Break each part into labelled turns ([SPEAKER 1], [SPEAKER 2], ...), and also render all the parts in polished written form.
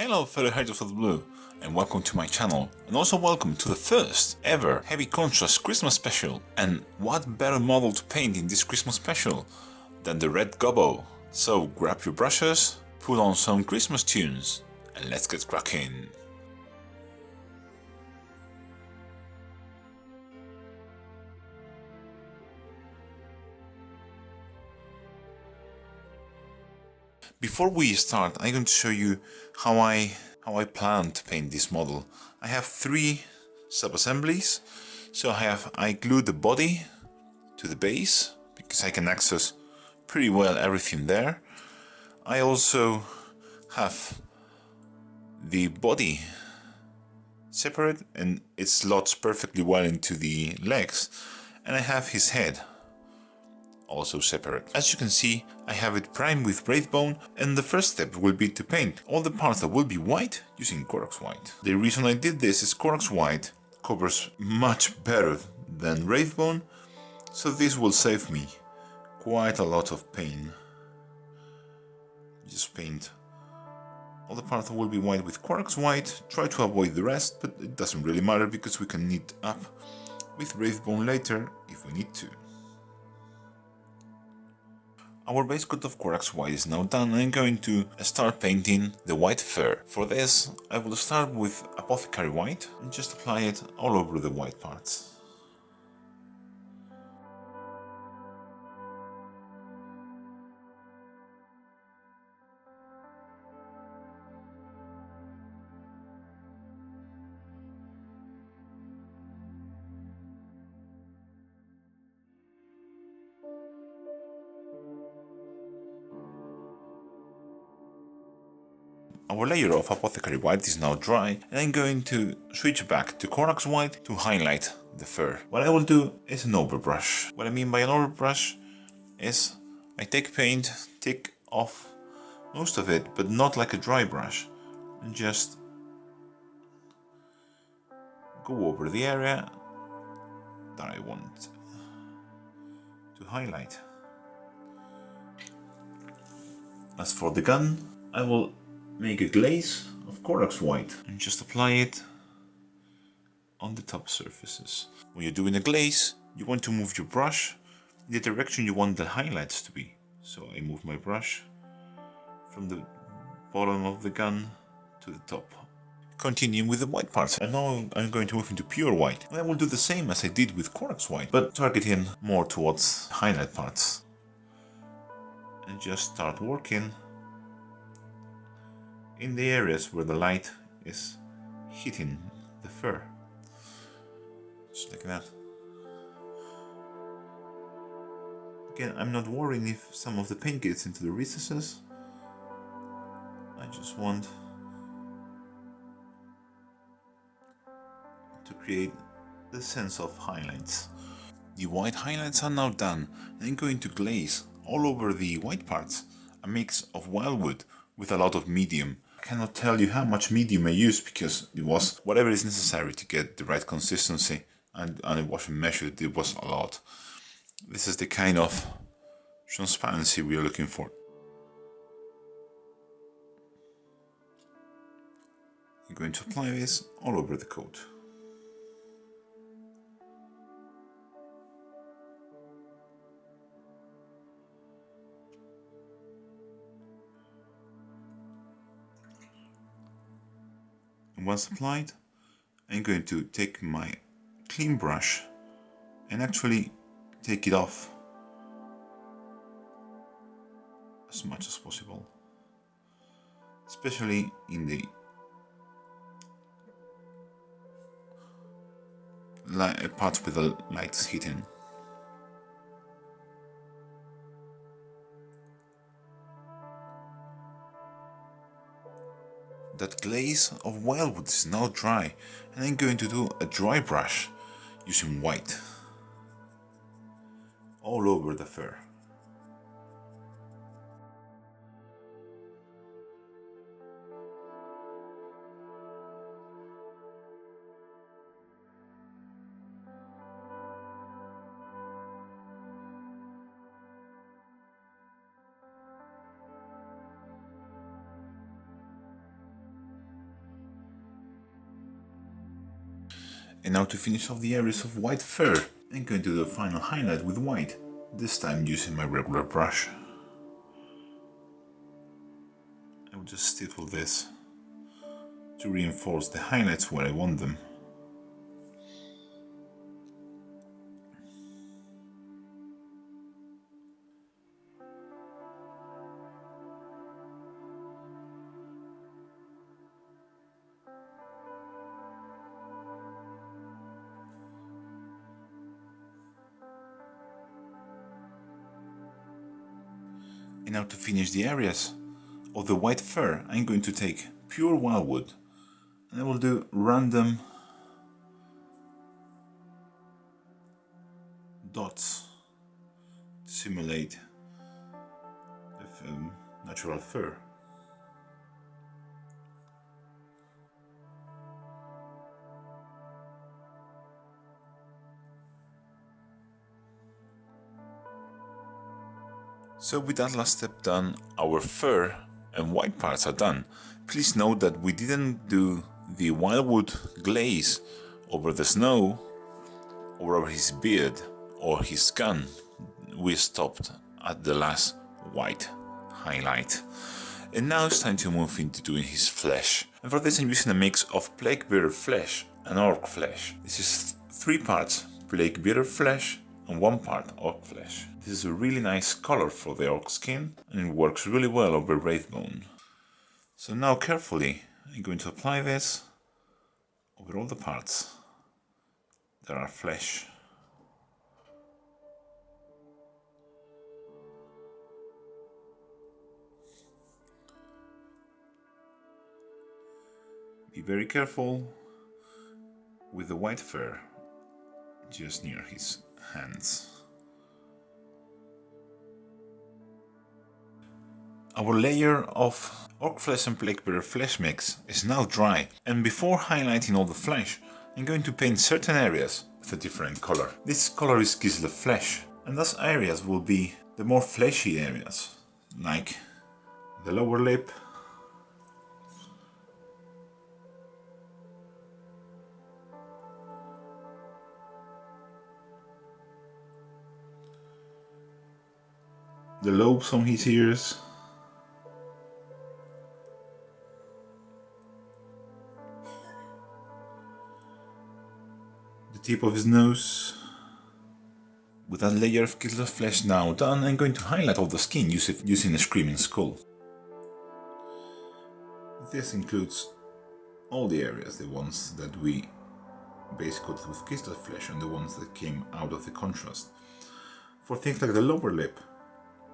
[SPEAKER 1] Hello fellow Haters of the Blue, and welcome to my channel, and also welcome to the first ever Heavy Contrast Christmas special. And what better model to paint in this Christmas special than the Red Gobbo? So grab your brushes, put on some Christmas tunes, and let's get cracking. Before we start, I'm going to show you how I plan to paint this model. I have three sub-assemblies. So I glued the body to the base because I can access pretty well everything there. I also have the body separate and it slots perfectly well into the legs, and I have his head also separate. As you can see, I have it primed with Wraithbone, and the first step will be to paint all the parts that will be white using Corax White. The reason I did this is Corax White covers much better than Wraithbone, so this will save me quite a lot of pain. Just paint all the parts that will be white with Corax White, try to avoid the rest, but it doesn't really matter because we can knit up with Wraithbone later if we need to. Our base coat of Corax White is now done, and I'm going to start painting the white fur. For this, I will start with Apothecary White and just apply it all over the white parts. Our layer of Apothecary White is now dry, and I'm going to switch back to Corax White to highlight the fur. What I will do is an overbrush. What I mean by an overbrush is I take paint, take off most of it, but not like a dry brush, and just go over the area that I want to highlight. As for the gun, I will make a glaze of Corax White and just apply it on the top surfaces. When you're doing a glaze, you want to move your brush in the direction you want the highlights to be. So I move my brush from the bottom of the gun to the top. Continuing with the white parts, and now I'm going to move into pure white. And I will do the same as I did with Corax White, but targeting more towards highlight parts. And just start working in the areas where the light is hitting the fur. Just like that. Again, I'm not worrying if some of the paint gets into the recesses. I just want to create the sense of highlights. The white highlights are now done, and I'm going to glaze all over the white parts a mix of wildwood with a lot of medium. I cannot tell you how much medium I used because it was whatever is necessary to get the right consistency, and I washed and measured, it was a lot. This is the kind of transparency we are looking for. I'm going to apply this all over the coat. And once applied, I'm going to take my clean brush and actually take it off as much as possible, especially in the parts with the light is hitting. That glaze of wildwood is now dry, and I'm going to do a dry brush using white all over the fur. And now to finish off the areas of white fur, I'm going to do a final highlight with white, this time using my regular brush. I will just stipple this to reinforce the highlights where I want them. And now to finish the areas of the white fur, I'm going to take pure wildwood and I will do random dots to simulate natural fur. So with that last step done, our fur and white parts are done. Please note that we didn't do the wildwood glaze over the snow, or over his beard, or his gun. We stopped at the last white highlight. And now it's time to move into doing his flesh. And for this I'm using a mix of Plaguebearer flesh and orc flesh. This is 3 parts Plaguebearer flesh and 1 part orc flesh. This is a really nice color for the orc skin and it works really well over Wraithbone. So now carefully I'm going to apply this over all the parts that are flesh. Be very careful with the white fur just near his hands. Our layer of orc flesh and Plaguebearer flesh mix is now dry, and before highlighting all the flesh, I'm going to paint certain areas with a different color. This color is Kislev flesh, and those areas will be the more fleshy areas, like the lower lip, the lobes on his ears, the tip of his nose. With that layer of Kislev flesh now done, I'm going to highlight all the skin using a Screaming Skull. This includes all the areas, the ones that we base coated with Kislev flesh and the ones that came out of the contrast. For things like the lower lip,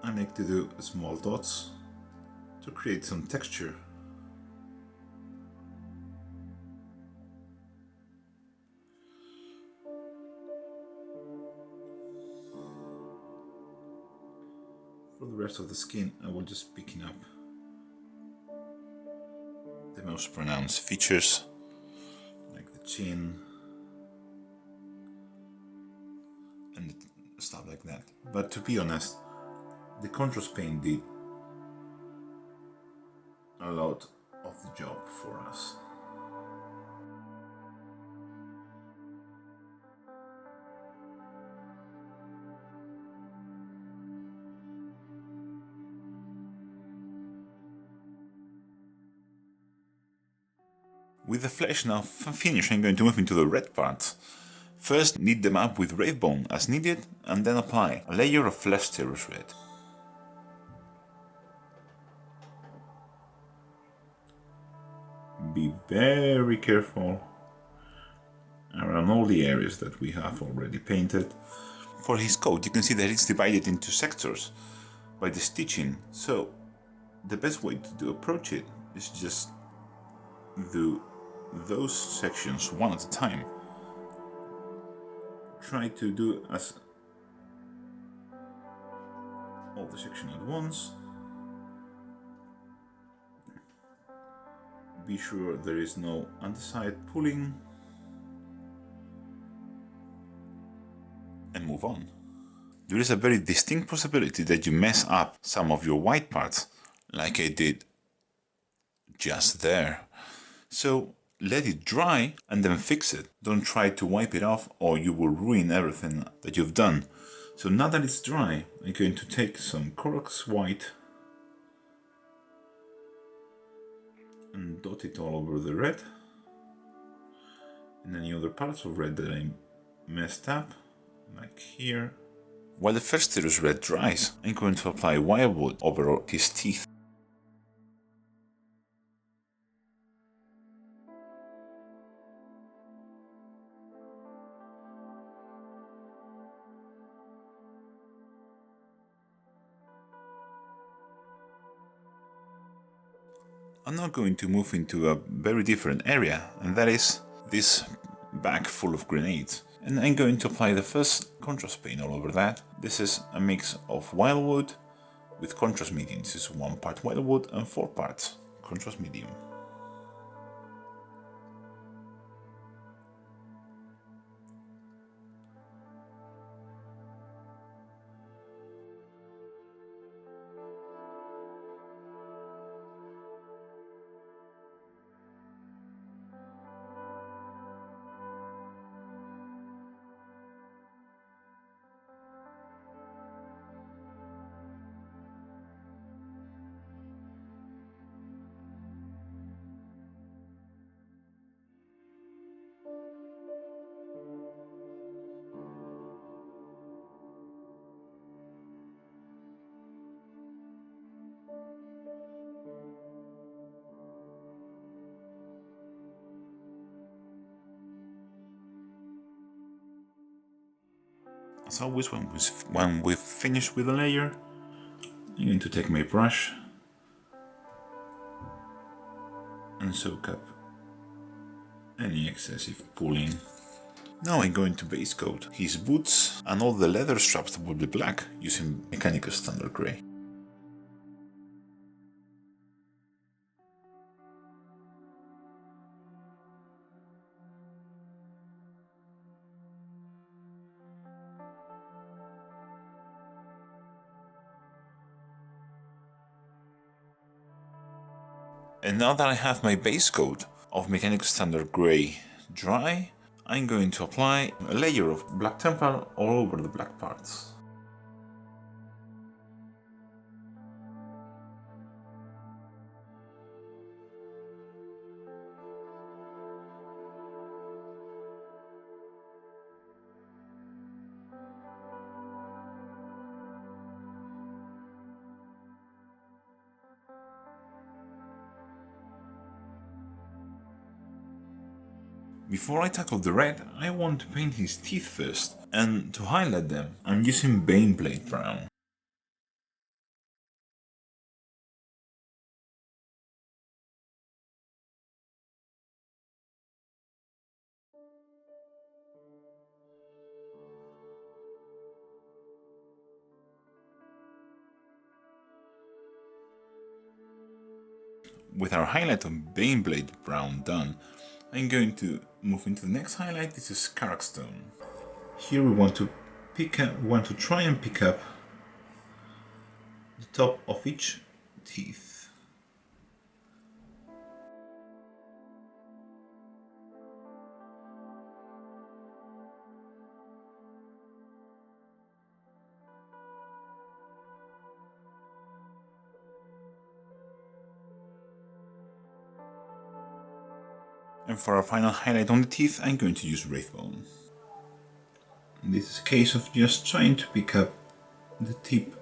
[SPEAKER 1] I like to do small dots to create some texture. For the rest of the skin, I will just picking up the most pronounced features, like the chin and stuff like that. But to be honest, the contrast paint did a lot of the job for us. With the flesh now finished, I'm going to move into the red parts. First, knead them up with Wraithbone as needed, and then apply a layer of Flesh Tearers red. Be very careful around all the areas that we have already painted. For his coat, you can see that it's divided into sectors by the stitching, so the best way to approach it is just do those sections one at a time. Try to do as all the section at once. Be sure there is no underside pulling, and move on. There is a very distinct possibility that you mess up some of your white parts, like I did just there. So let it dry and then fix it. Don't try to wipe it off or you will ruin everything that you've done. So now that it's dry, I'm going to take some Corax white and dot it all over the red and any other parts of red that I messed up, like here. While the first Cirrus red dries, I'm going to apply Wildwood over his teeth. I'm now going to move into a very different area, and that is this bag full of grenades. And I'm going to apply the first contrast paint all over that. This is a mix of Wildwood with contrast medium. This is 1 part Wildwood and 4 parts contrast medium. As always, when we've finished with a layer, I'm going to take my brush and soak up any excessive pulling. Now I'm going to base coat his boots and all the leather straps will be black using Mechanicus Standard Grey. And now that I have my base coat of Mechanicus Standard Grey dry, I'm going to apply a layer of black temper all over the black parts. Before I tackle the red, I want to paint his teeth first, and to highlight them, I'm using Baneblade Brown. With our highlight of Baneblade Brown done, I'm going to move into the next highlight. This is Karakstone. Here we want to try and pick up the top of each teeth. And for our final highlight on the teeth, I'm going to use Wraithbone. This is a case of just trying to pick up the tip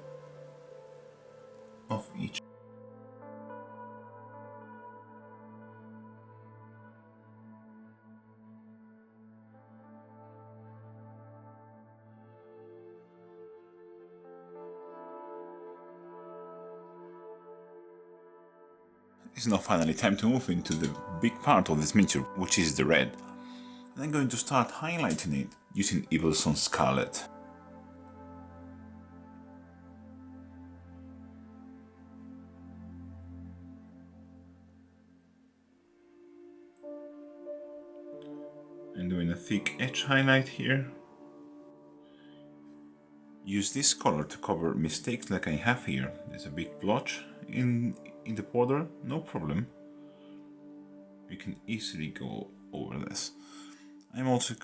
[SPEAKER 1] of each. It's now finally time to move into the big part of this miniature, which is the red. And I'm going to start highlighting it using Evilson Scarlet. I'm doing a thick edge highlight here. Use this color to cover mistakes like I have here. There's a big blotch in the border, no problem. You can easily go over this. I'm also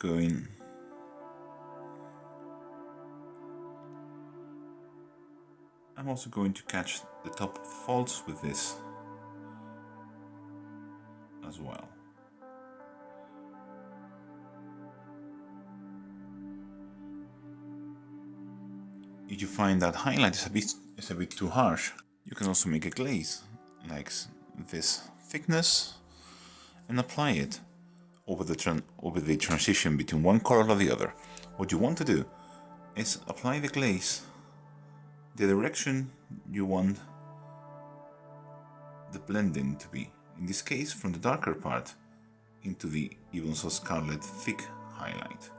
[SPEAKER 1] going to catch the top of the folds with this as well. If you find that highlight is a bit too harsh, you can also make a glaze like this thickness and apply it over the transition between one color or the other. What you want to do is apply the glaze the direction you want the blending to be. In this case, from the darker part into the even so scarlet thick highlight.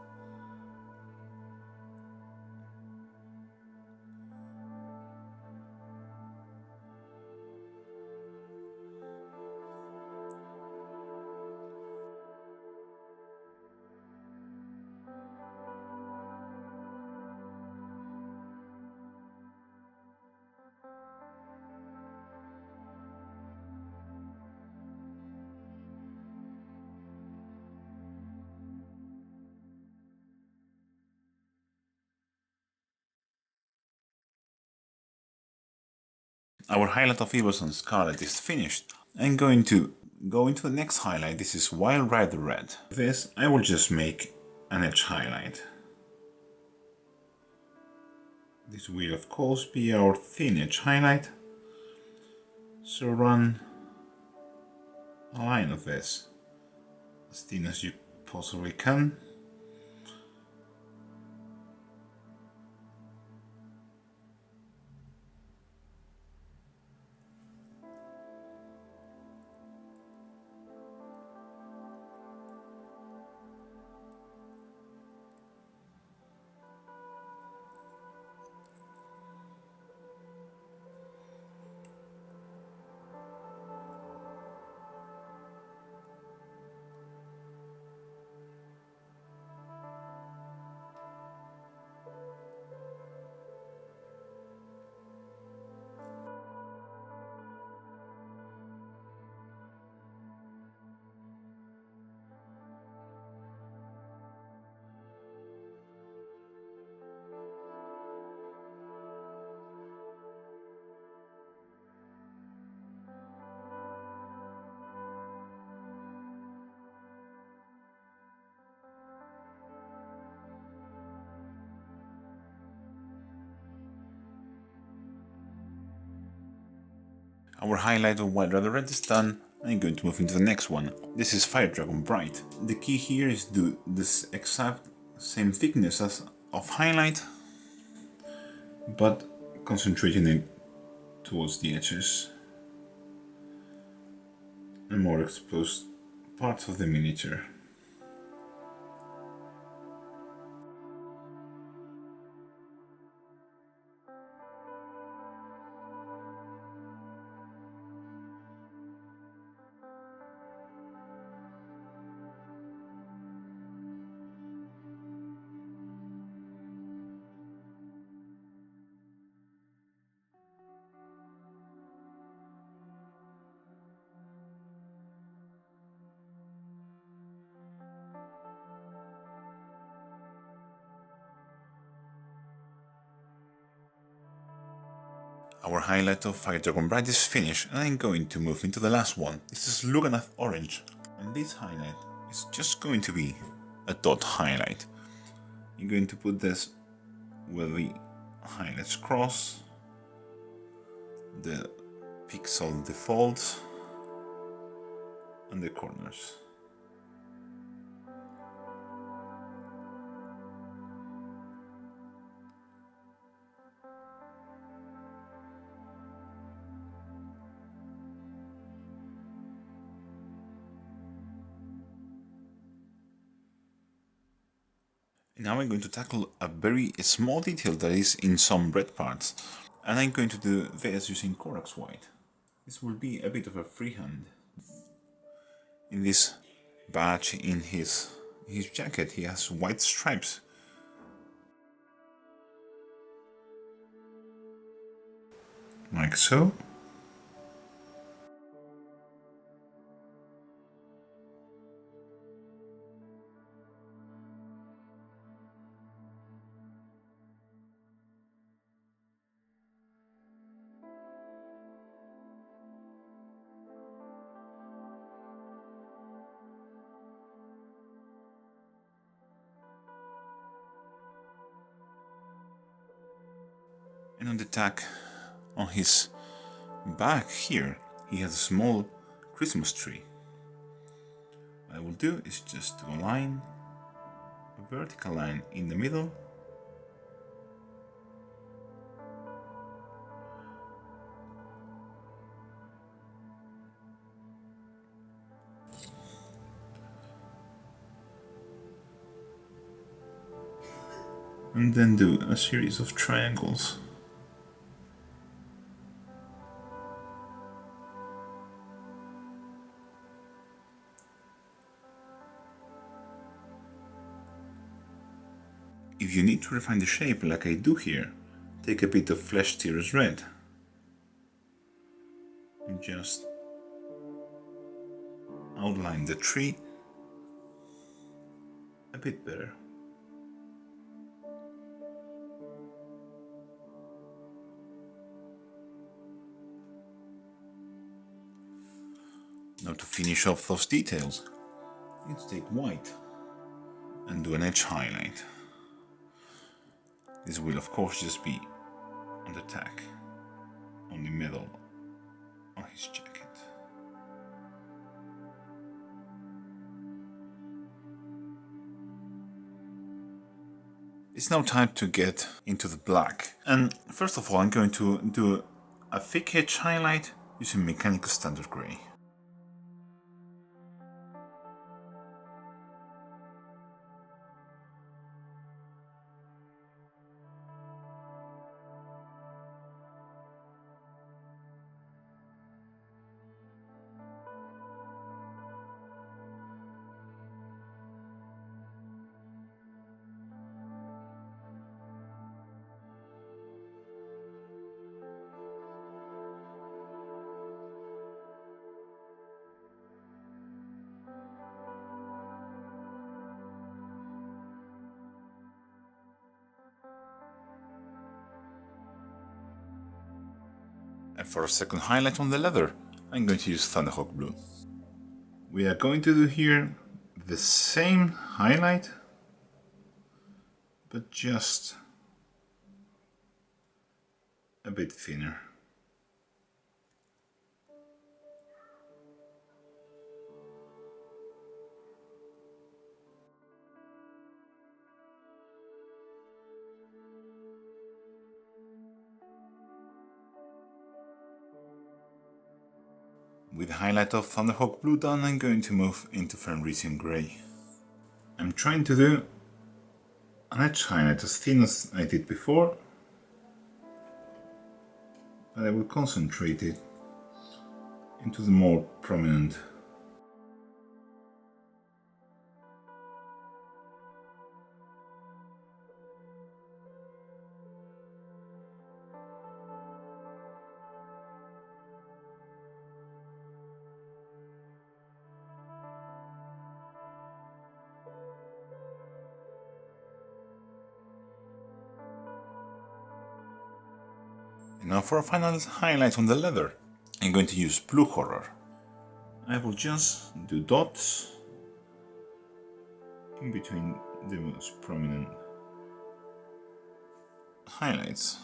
[SPEAKER 1] Our highlight of Iverson Scarlet is finished. I'm going to go into the next highlight. This is Wild Rider Red. This I will just make an edge highlight. This will of course be our thin edge highlight. So run a line of this as thin as you possibly can. Our highlight of Wild Rider Red is done. I'm going to move into the next one. This is Fire Dragon Bright. The key here is to do this exact same thickness as of highlight, but concentrating it towards the edges and more exposed parts of the miniature. Our highlight of Fire Dragon Bright is finished, and I'm going to move into the last one. This is Lugganath Orange, and this highlight is just going to be a dot highlight. I'm going to put this where the highlights cross, the pixel defaults, and the corners. Now I'm going to tackle a very small detail that is in some red parts, and I'm going to do this using Corax White. This will be a bit of a freehand. In this badge in his jacket he has white stripes. Like so. And on the tag on his back here, he has a small Christmas tree. What I will do is just do a line, a vertical line in the middle, and then do a series of triangles. If you need to refine the shape like I do here, take a bit of Flesh Tears Red and just outline the tree a bit better. Now to finish off those details, you need to take white and do an edge highlight. This will of course just be on the tag, on the middle of his jacket. It's now time to get into the black. And first of all, I'm going to do a thick edge highlight using Mechanical Standard Grey. And for a second highlight on the leather, I'm going to use Thunderhawk Blue. We are going to do here the same highlight, but just a bit thinner. With the highlight of Thunderhawk Blue done, I'm going to move into Fenrisian Grey. I'm trying to do an edge highlight as thin as I did before, but I will concentrate it into the more prominent . And now for a final highlight on the leather, I'm going to use Blue Horror. I will just do dots in between the most prominent highlights.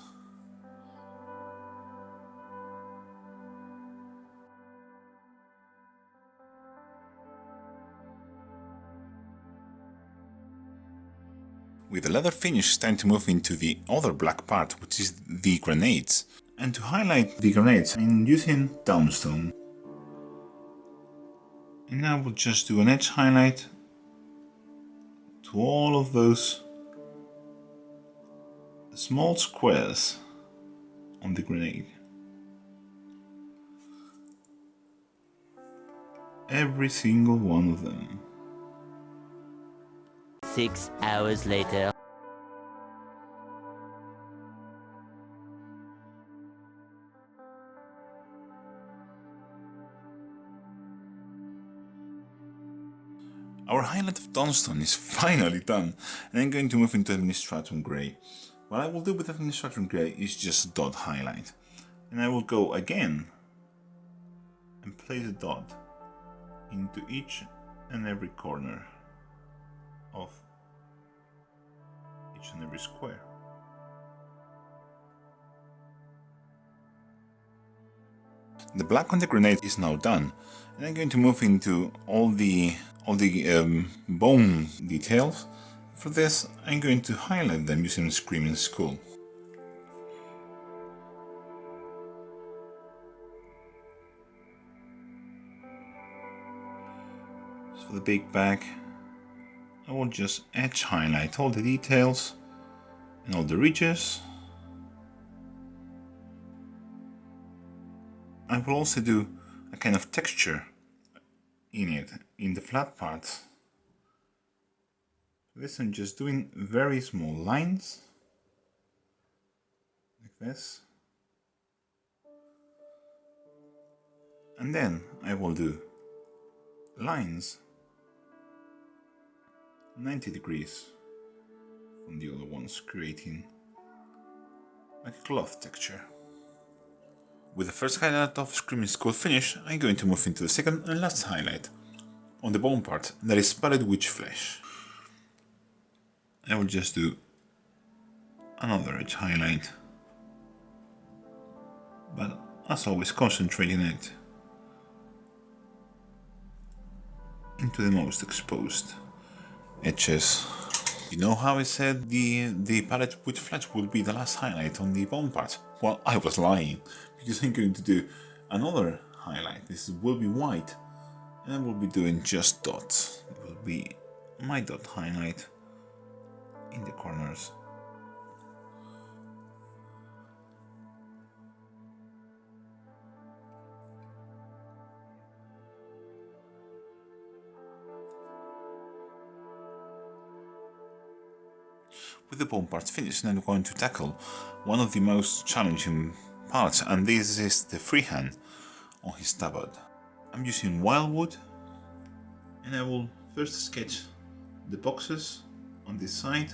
[SPEAKER 1] With the leather finish, it's time to move into the other black part, which is the grenades. And to highlight the grenades, I'm using Downstone. And now we'll just do an edge highlight to all of those small squares on the grenade. Every single one of them.
[SPEAKER 2] 6 hours later.
[SPEAKER 1] Our highlight of Dawnstone is finally done, and I'm going to move into Administratum Grey. What I will do with Administratum Grey is just dot highlight, and I will go again and place a dot into each and every corner of each and every square. The black on the grenade is now done, and I'm going to move into all the bone details. For this, I'm going to highlight them using Screaming Skull. So for the big back, I will just edge highlight all the details and all the ridges. I will also do a kind of texture in it, in the flat parts. For this I'm just doing very small lines, like this. And then I will do lines 90 degrees from the other ones, creating like a cloth texture. With the first highlight of Screaming Skull finished, I'm going to move into the second and last highlight on the bone part, that is Pallid Wych flesh. I will just do another edge highlight, but as always concentrating it into the most exposed edges. You know how I said the Pallid Wych flesh would be the last highlight on the bone part? Well, I was lying, because I'm going to do another highlight. This will be white, and I will be doing just dots. It will be my dot highlight in the corners. With the bone parts finished, I'm going to tackle one of the most challenging parts, and this is the freehand on his tabard. I'm using wildwood, and I will first sketch the boxes on this side.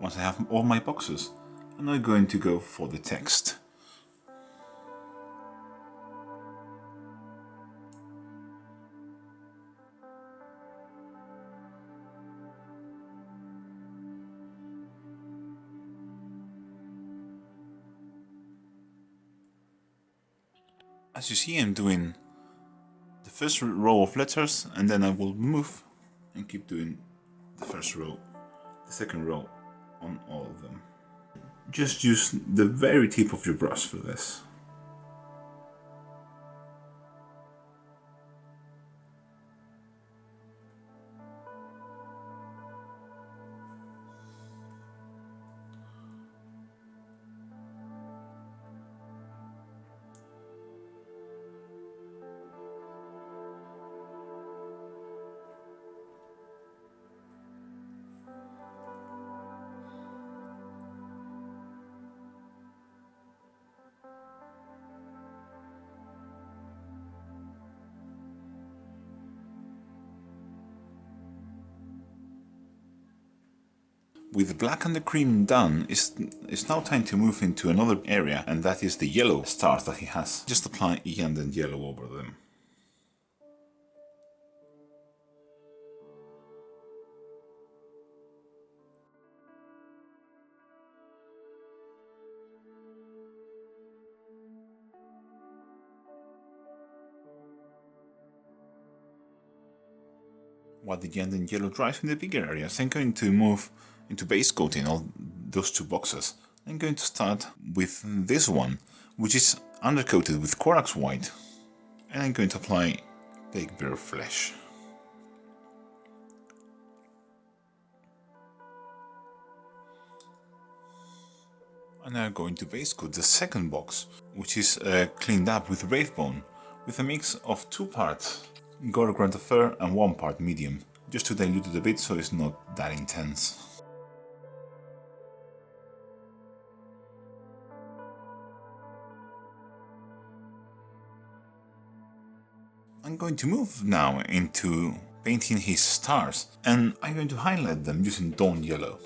[SPEAKER 1] Once I have all my boxes, I'm now going to go for the text. As you see, I'm doing the first row of letters, and then I will move and keep doing the first row, the second row on all of them. Just use the very tip of your brush for this. With the black and the cream done, it's now time to move into another area, and that is the yellow stars that he has. Just apply Iyand and yellow over them. While the Iyand and yellow dries in the bigger areas, I'm going to move into base coating all those two boxes. I'm going to start with this one, which is undercoated with Corax White, and I'm going to apply Big Bear Flesh. And now going to base coat the second box, which is cleaned up with Wraithbone, with a mix of 2 parts Gore Grant of Fur and 1 part medium, just to dilute it a bit so it's not that intense. I'm going to move now into painting his stars, and I'm going to highlight them using Dawn Yellow.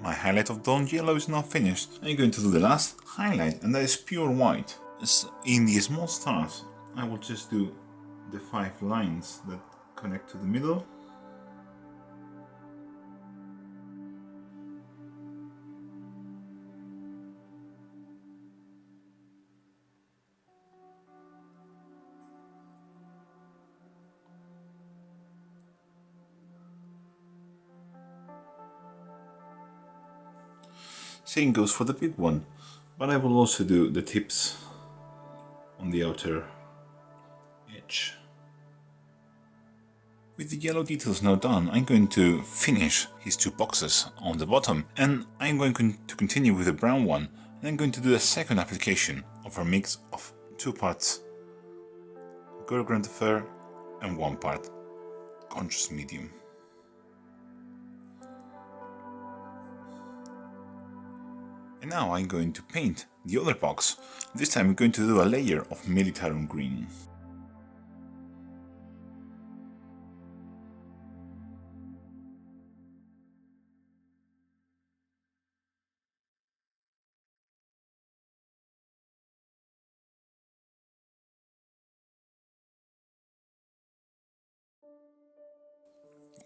[SPEAKER 1] My highlight of Dawn Yellow is now finished. I'm going to do the last highlight, and that is pure white. In the small stars, I will just do the 5 lines that connect to the middle. Same goes for the big one, but I will also do the tips on the outer edge. With the yellow details now done, I'm going to finish his 2 boxes on the bottom, and I'm going to continue with the brown one, and I'm going to do a second application of a mix of 2 parts Guru Granth Fair and 1 part Conscious Medium. And now I'm going to paint the other box. This time I'm going to do a layer of Militarum Green.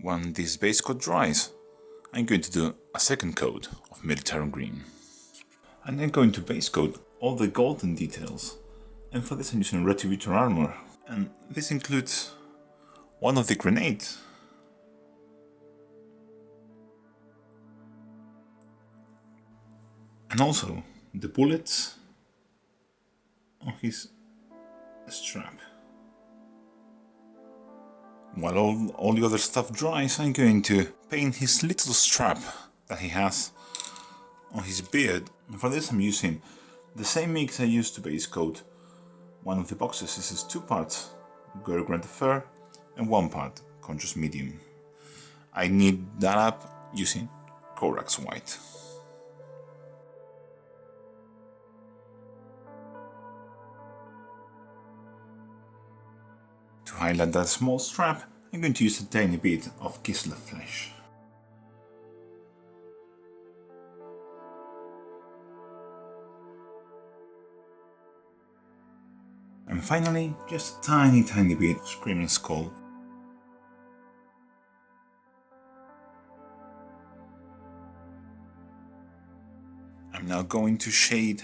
[SPEAKER 1] When this base coat dries, I'm going to do a second coat of Militarum Green. I'm then going to base coat all the golden details, and for this I'm using Retributor Armor, and this includes one of the grenades, and also the bullets on his strap. While all the other stuff dries, I'm going to paint his little strap that he has on his beard. And for this I'm using the same mix I used to base coat one of the boxes. This is 2 parts Guru Granth Fair and 1 part Conscious Medium. I knead that up using Corax White. To highlight that small strap, I'm going to use a tiny bit of Kislev Flesh. And finally, just a tiny bit of Screaming Skull. I'm now going to shade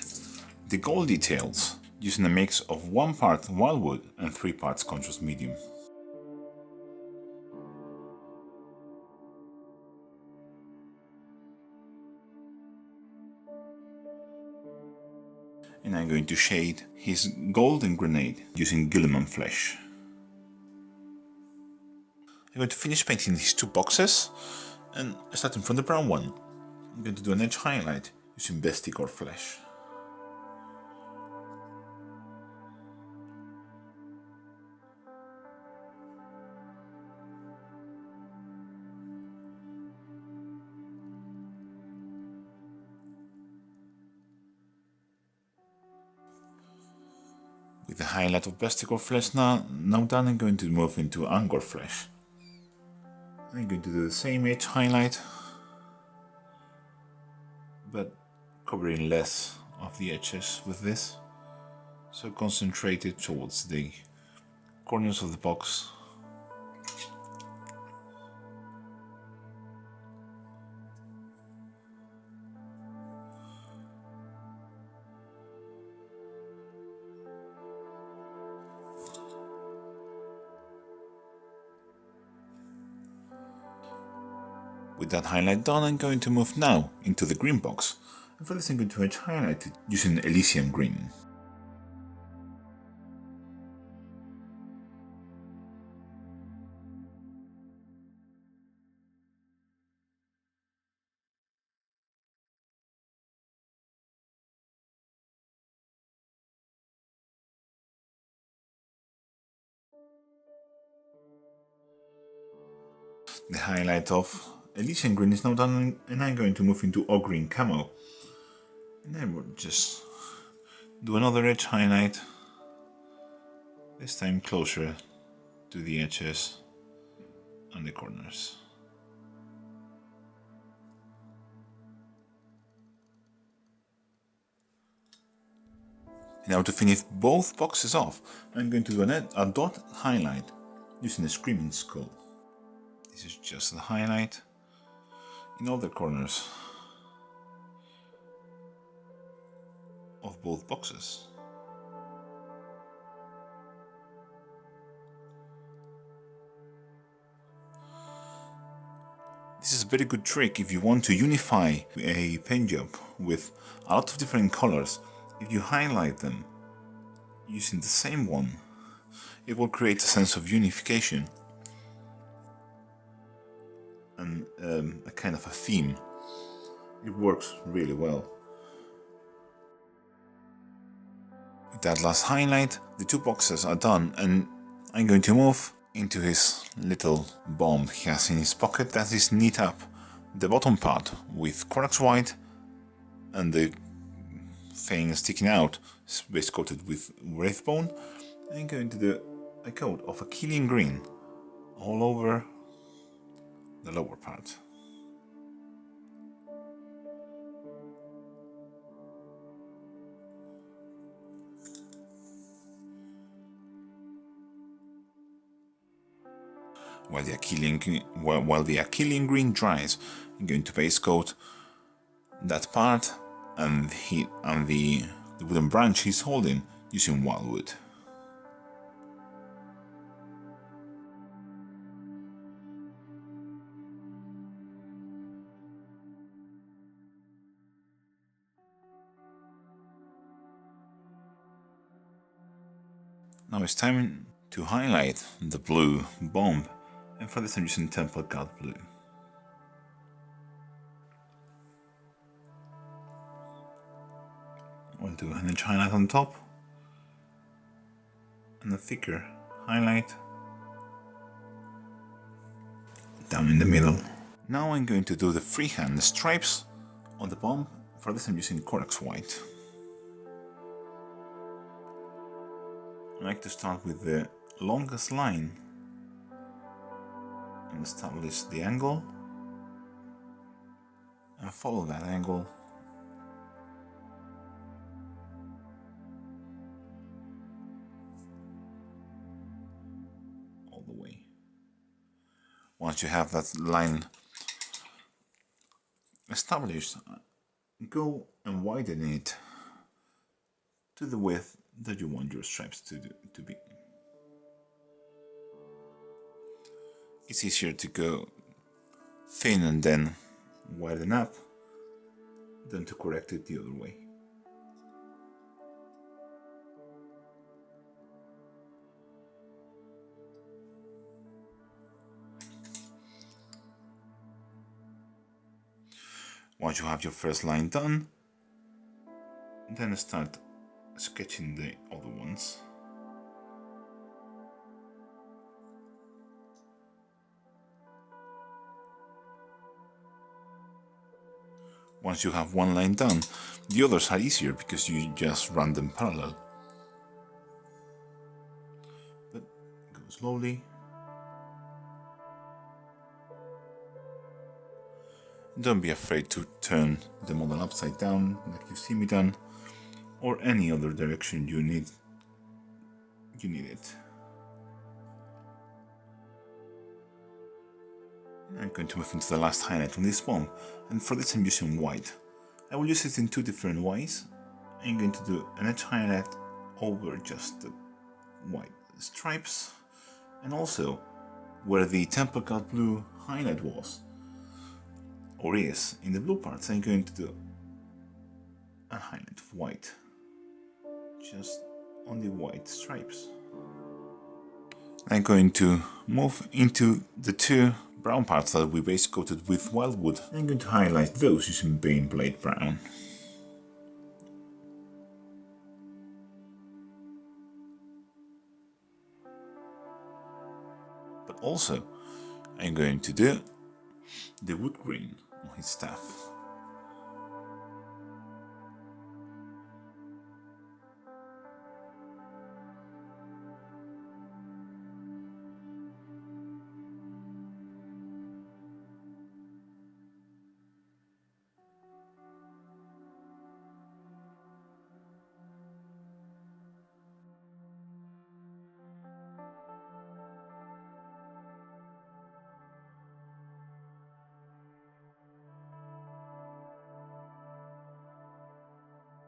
[SPEAKER 1] the gold details using a mix of 1 part Wildwood and 3 parts Conscious Medium. And I'm going to shade his golden grenade using Guilliman Flesh. I'm going to finish painting these 2 boxes, and starting from the brown one, I'm going to do an edge highlight using Bestigor Flesh. With the highlight of Bestigor Flesh now done, I'm going to move into Angor Flesh. I'm going to do the same edge highlight, but covering less of the edges with this, so concentrated towards the corners of the box. With that highlight done, I'm going to move now into the green box. And for this I'm going to edge highlight it using Elysium Green. The highlight of Elysian Green is now done, and I'm going to move into Ogre Green Camo. And then we'll just do another edge highlight, this time closer to the edges and the corners. Now to finish both boxes off, I'm going to do a dot highlight using a Screaming Skull. This is just the highlight in all the corners of both boxes. This is a very good trick if you want to unify a paint job with a lot of different colors. If you highlight them using the same one, it will create a sense of unification and a kind of a theme. It works really well. With that last highlight, the two boxes are done, and I'm going to move into his little bomb he has in his pocket. That is knit up the bottom part with Corax White, and the thing sticking out is base coated with Wraithbone. I'm going to do a coat of Achillean Green all over the lower part. While the Achillean Green dries, I'm going to base coat that part and the wooden branch he's holding using Wildwood. Now it's time to highlight the blue bomb, and for this I'm using Temple God Blue. I'll do an edge highlight on top and a thicker highlight down in the middle. Now I'm going to do the freehand stripes on the bomb. For this I'm using Corax White. I like to start with the longest line and establish the angle and follow that angle all the way. Once you have that line established, go and widen it to the width that you want your stripes to be. It's easier to go thin and then widen up than to correct it the other way. Once you have your first line done, then start sketching the other ones. Once you have one line done, the others are easier because you just run them parallel. But go slowly. Don't be afraid to turn the model upside down like you see me done, or any other direction you need it. I'm going to move into the last highlight on this bomb, and for this I'm using white. I will use it in two different ways. I'm going to do an edge highlight over just the white stripes, and also where the Temple God Blue highlight was. or is. In the blue parts I'm going to do a highlight of white, just on the white stripes. I'm going to move into the two brown parts that we base coated with wildwood. I'm going to highlight those using Baneblade Brown. But also, I'm going to do the wood grain on his staff.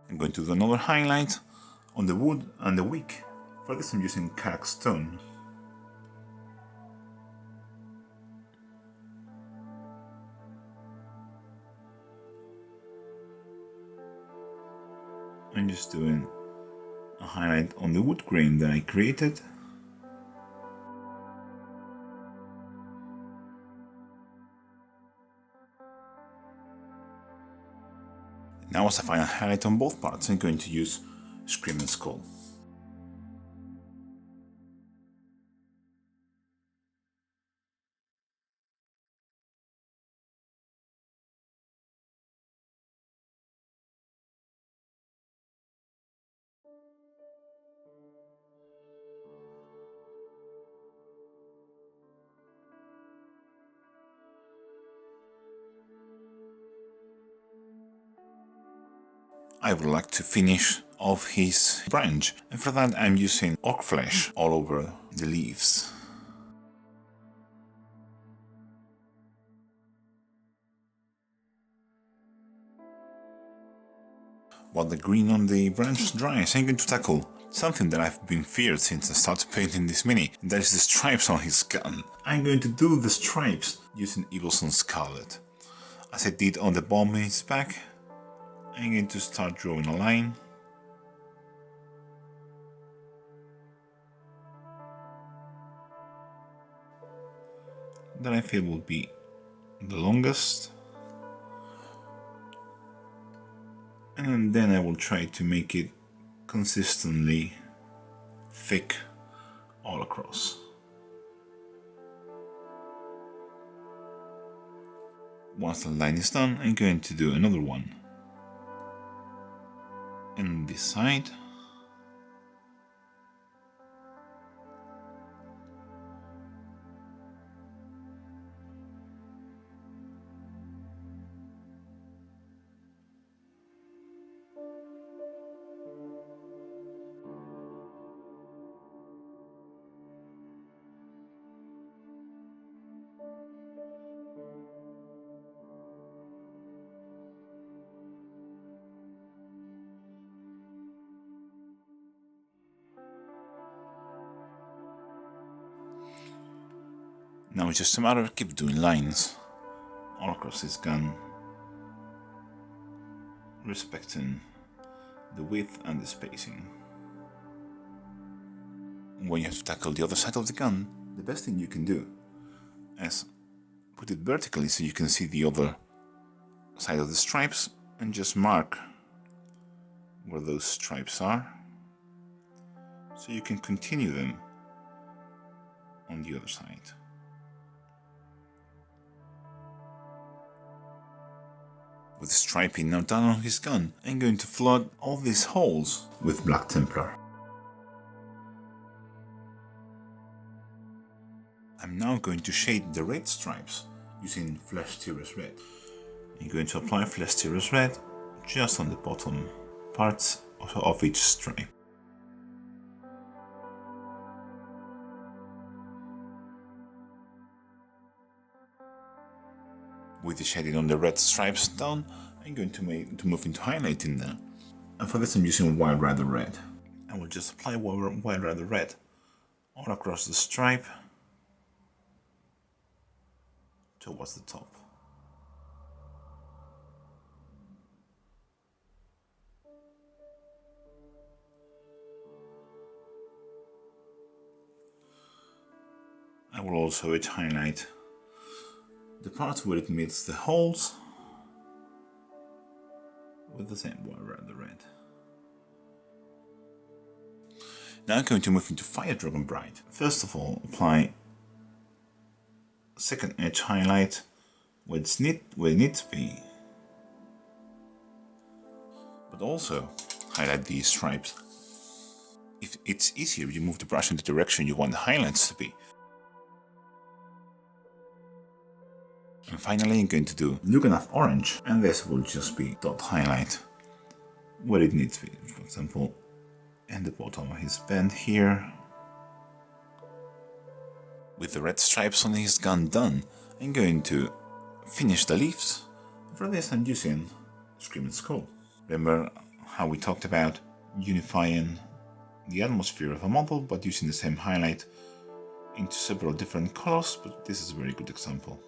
[SPEAKER 1] I'm going to do another highlight on the wood and the wick. For this I'm using Karak stone. I'm just doing a highlight on the wood grain that I created. Now as a final highlight on both parts, I'm going to use Screaming Skull. I would like to finish off his branch, and for that I'm using orc flesh all over the leaves. While the green on the branch dries, I'm going to tackle something that I've been feared since I started painting this mini, and that is the stripes on his gun. I'm going to do the stripes using Evilson Scarlet. As I did on the bomb in his back, I'm going to start drawing a line. That I feel will be the longest. And then I will try to make it consistently thick all across. Once the line is done, I'm going to do another one. And this side. Now it's just a matter of keep doing lines all across this gun, respecting the width and the spacing. When you have to tackle the other side of the gun, the best thing you can do is put it vertically so you can see the other side of the stripes and just mark where those stripes are so you can continue them on the other side. With the striping now done on his gun, I'm going to flood all these holes with Black Templar. I'm now going to shade the red stripes using Flesh Tearers Red. I'm going to apply Flesh Tearers Red just on the bottom parts of each stripe. With the shading on the red stripes done, I'm going to move into highlighting now. And for this I'm using Wild Rider Red. I will just apply Wild Rider Red all across the stripe towards the top. will also edge highlight the parts where it meets the holes with the same wire and the red. Now I'm going to move into Fire Dragon Bright. First of all, apply second edge highlight where it needs to be, but also highlight these stripes. If it's easier, you move the brush in the direction you want the highlights to be. And finally I'm going to do Lugganath Orange, and this will just be dot highlight where it needs to be. For example, in the bottom of his band here. With the red stripes on his gun done, I'm going to finish the leaves. For this I'm using Screaming Skull. Remember how we talked about unifying the atmosphere of a model but using the same highlight into several different colors, but this is a very good example.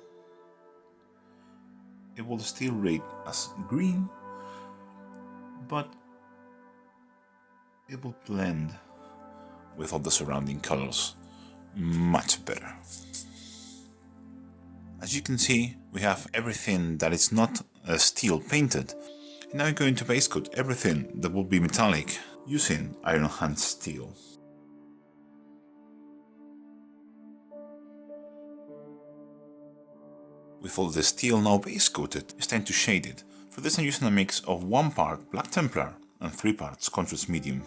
[SPEAKER 1] It will still read as green, but it will blend with all the surrounding colors much better. As you can see, we have everything that is not steel painted. And now I'm going to base coat everything that will be metallic using Iron Hand steel. With all the steel now base coated, it's time to shade it. For this I'm using a mix of 1 part Black Templar and 3 parts Contrast Medium.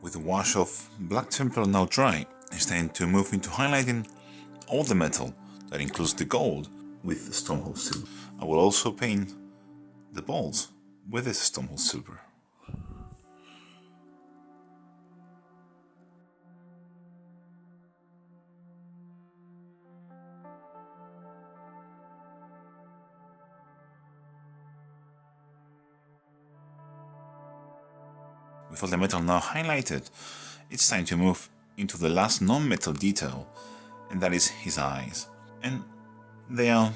[SPEAKER 1] With the wash of Black Templar now dry, it's time to move into highlighting all the metal, that includes the gold, with Stonehold Silver. I will also paint the balls with this Stonehold Silver. With all the metal now highlighted, it's time to move into the last non-metal detail, and that is his eyes. And they are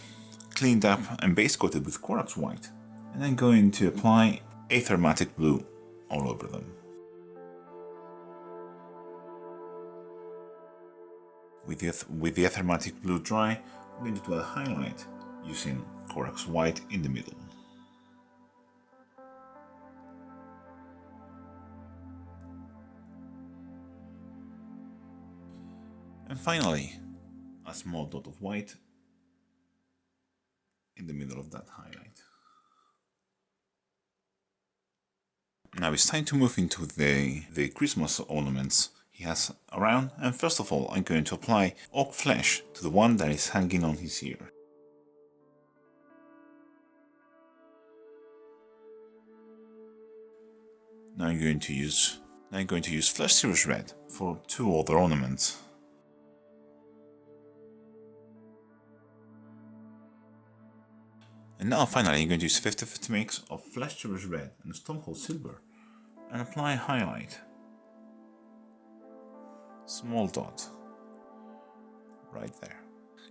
[SPEAKER 1] cleaned up and base coated with Corax White. And I'm going to apply Aethermatic Blue all over them. With the Aethermatic Blue dry, I'm going to do a highlight using Corax White in the middle. And finally, a small dot of white in the middle of that highlight. Now it's time to move into the Christmas ornaments he has around, and first of all I'm going to apply oak flesh to the one that is hanging on his ear. Now I'm going to use Flesh Series Red for 2 other ornaments. And now finally I'm going to use 50-50 mix of Flesh Series Red and Stonehold Silver and apply a highlight. Small dot right there.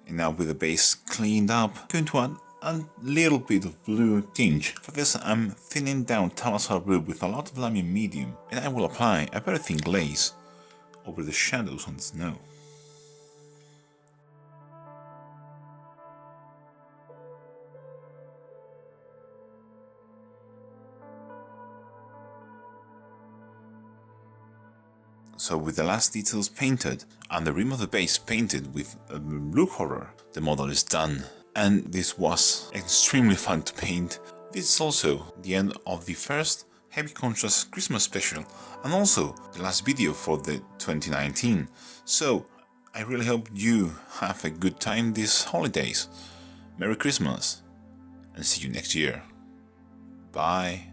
[SPEAKER 1] And now with the base cleaned up, I'm going to add a little bit of blue tinge. For this I'm thinning down Talazar Blue with a lot of Lamium Medium, and I will apply a very thin glaze over the shadows on the snow. So with the last details painted and the rim of the base painted with blue horror, the model is done. And this was extremely fun to paint. This is also the end of the first Heavy Contrast Christmas special and also the last video for the 2019. So I really hope you have a good time these holidays. Merry Christmas and see you next year. Bye.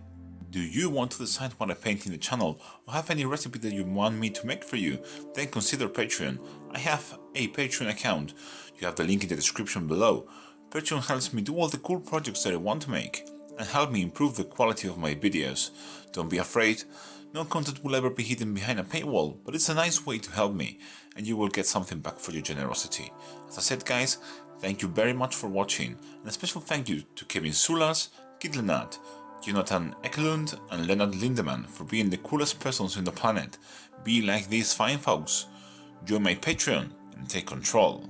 [SPEAKER 1] Do you want to decide what I paint in the channel or have any recipe that you want me to make for you? Then consider Patreon. I have a Patreon account. You have the link in the description below. Patreon helps me do all the cool projects that I want to make and help me improve the quality of my videos. Don't be afraid, no content will ever be hidden behind a paywall, but it's a nice way to help me and you will get something back for your generosity. As I said guys, thank you very much for watching and a special thank you to Kevin Sulas, Kid Lenat, Jonathan Ekelund and Leonard Lindemann for being the coolest persons on the planet. Be like these fine folks. Join my Patreon and take control.